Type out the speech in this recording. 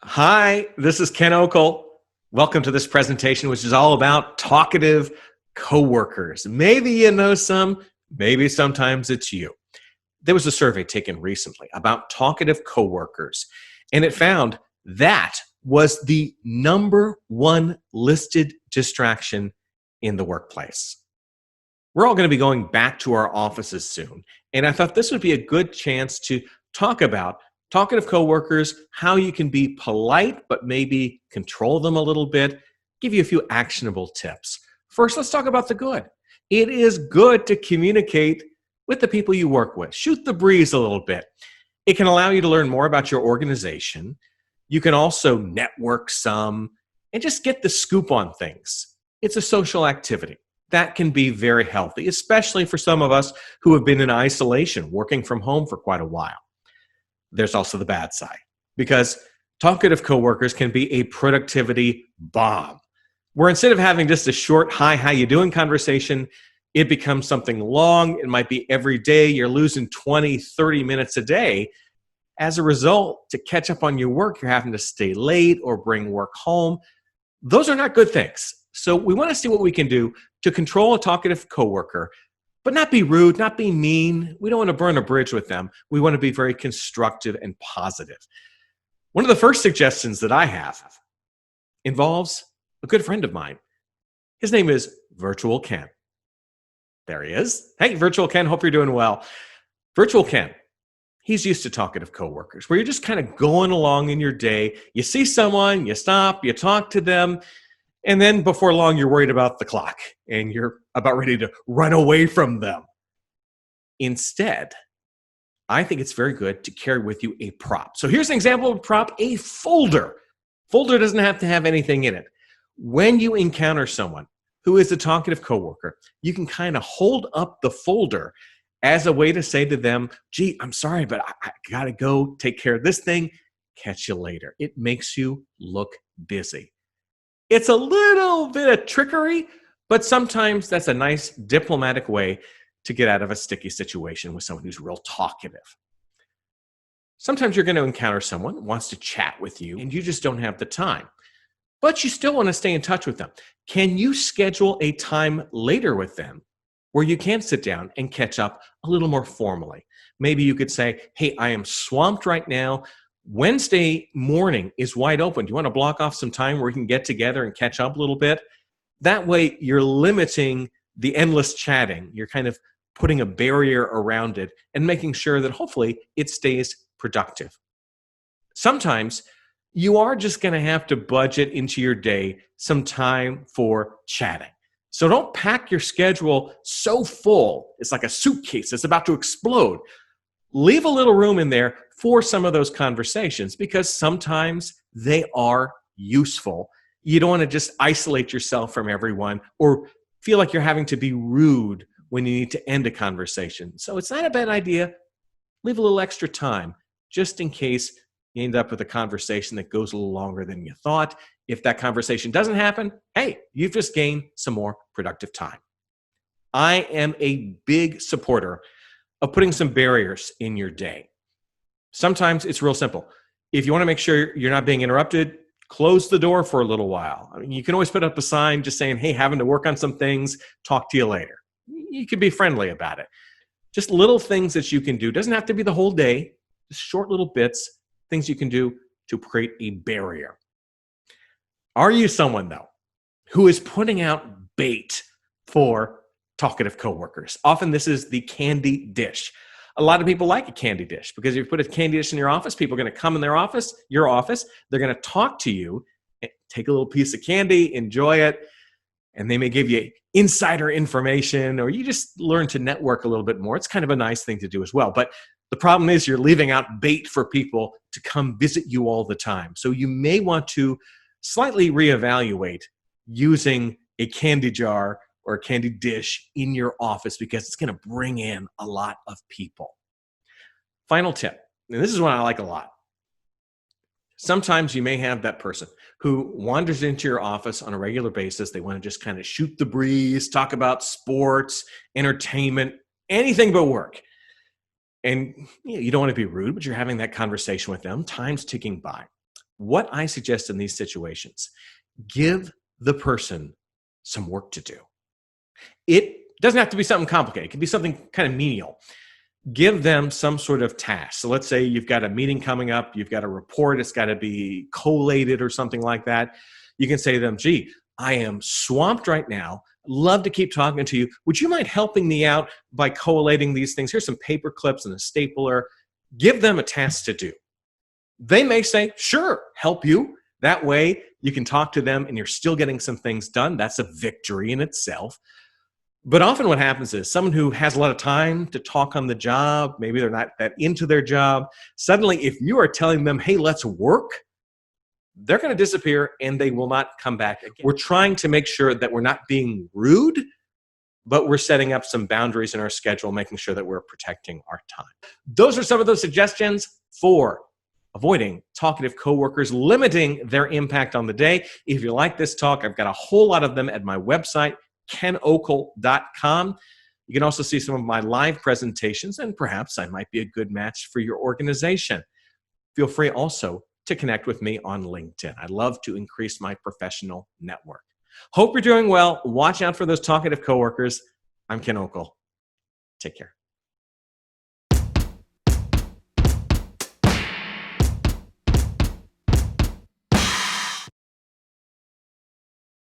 Hi, this is Ken Okel. Welcome to this presentation, which is all about talkative coworkers. Maybe you know some, maybe sometimes it's you. There was a survey taken recently about talkative coworkers, and it found that was the number one listed distraction in the workplace. We're all going to be going back to our offices soon, and I thought this would be a good chance to talk about talkative coworkers, how you can be polite but maybe control them a little bit, give you a few actionable tips. First, let's talk about the good. It is good to communicate with the people you work with. Shoot the breeze a little bit. It can allow you to learn more about your organization. You can also network some and just get the scoop on things. It's a social activity. That can be very healthy, especially for some of us who have been in isolation, working from home for quite a while. There's also the bad side, because talkative coworkers can be a productivity bomb, where instead of having just a short, hi, how you doing conversation, it becomes something long. It might be every day. You're losing 20, 30 minutes a day. As a result, to catch up on your work, you're having to stay late or bring work home. Those are not good things. So we want to see what we can do to control a talkative coworker, but not be rude, not be mean. We don't want to burn a bridge with them. We want to be very constructive and positive. One of the first suggestions that I have involves a good friend of mine. His name is Virtual Ken. There he is. Hey, Virtual Ken, hope you're doing well. Virtual Ken, he's used to talkative coworkers, where you're just kind of going along in your day. You see someone, you stop, you talk to them, and then before long, you're worried about the clock and you're about ready to run away from them. Instead, I think it's very good to carry with you a prop. So here's an example of a prop, a folder. Folder doesn't have to have anything in it. When you encounter someone who is a talkative coworker, you can kind of hold up the folder as a way to say to them, gee, I'm sorry, but I got to go take care of this thing. Catch you later. It makes you look busy. It's a little bit of trickery, but sometimes that's a nice diplomatic way to get out of a sticky situation with someone who's real talkative. Sometimes you're going to encounter someone who wants to chat with you and you just don't have the time, but you still want to stay in touch with them. Can you schedule a time later with them where you can sit down and catch up a little more formally? Maybe you could say, hey, I am swamped right now. Wednesday morning is wide open. Do you want to block off some time where we can get together and catch up a little bit? That way, you're limiting the endless chatting. You're kind of putting a barrier around it and making sure that hopefully it stays productive. Sometimes you are just going to have to budget into your day some time for chatting. So don't pack your schedule so full. It's like a suitcase that's about to explode. Leave a little room in there for some of those conversations, because sometimes they are useful. You don't want to just isolate yourself from everyone or feel like you're having to be rude when you need to end a conversation. So it's not a bad idea. Leave a little extra time just in case you end up with a conversation that goes a little longer than you thought. If that conversation doesn't happen, hey, you've just gained some more productive time. I am a big supporter of putting some barriers in your day. Sometimes it's real simple. If you want to make sure you're not being interrupted, close the door for a little while. I mean, you can always put up a sign just saying, hey, having to work on some things, talk to you later. You can be friendly about it. Just little things that you can do. Doesn't have to be the whole day, just short little bits, things you can do to create a barrier. Are you someone, though, who is putting out bait for talkative coworkers? Often this is the candy dish. A lot of people like a candy dish because if you put a candy dish in your office, people are going to come in your office, they're going to talk to you, take a little piece of candy, enjoy it, and they may give you insider information, or you just learn to network a little bit more. It's kind of a nice thing to do as well. But the problem is you're leaving out bait for people to come visit you all the time. So you may want to slightly reevaluate using a candy jar or a candy dish in your office, because it's going to bring in a lot of people. Final tip, and this is one I like a lot. Sometimes you may have that person who wanders into your office on a regular basis. They want to just kind of shoot the breeze, talk about sports, entertainment, anything but work. And you don't want to be rude, but you're having that conversation with them. Time's ticking by. what I suggest in these situations, give the person some work to do. It doesn't have to be something complicated. It can be something kind of menial. Give them some sort of task. So let's say you've got a meeting coming up, you've got a report, it's got to be collated or something like that. You can say to them, gee, I am swamped right now. Love to keep talking to you. Would you mind helping me out by collating these things? Here's some paper clips and a stapler. Give them a task to do. They may say, sure, help you. That way you can talk to them and you're still getting some things done. That's a victory in itself. But often what happens is someone who has a lot of time to talk on the job, maybe they're not that into their job, suddenly if you are telling them, hey, let's work, they're going to disappear and they will not come back again. We're trying to make sure that we're not being rude, but we're setting up some boundaries in our schedule, making sure that we're protecting our time. Those are some of those suggestions for avoiding talkative coworkers, limiting their impact on the day. If you like this talk, I've got a whole lot of them at my website, kenokel.com. You can also see some of my live presentations, and perhaps I might be a good match for your organization. Feel free also to connect with me on LinkedIn. I love to increase my professional network. Hope you're doing well. Watch out for those talkative coworkers. I'm Ken Okel. Take care.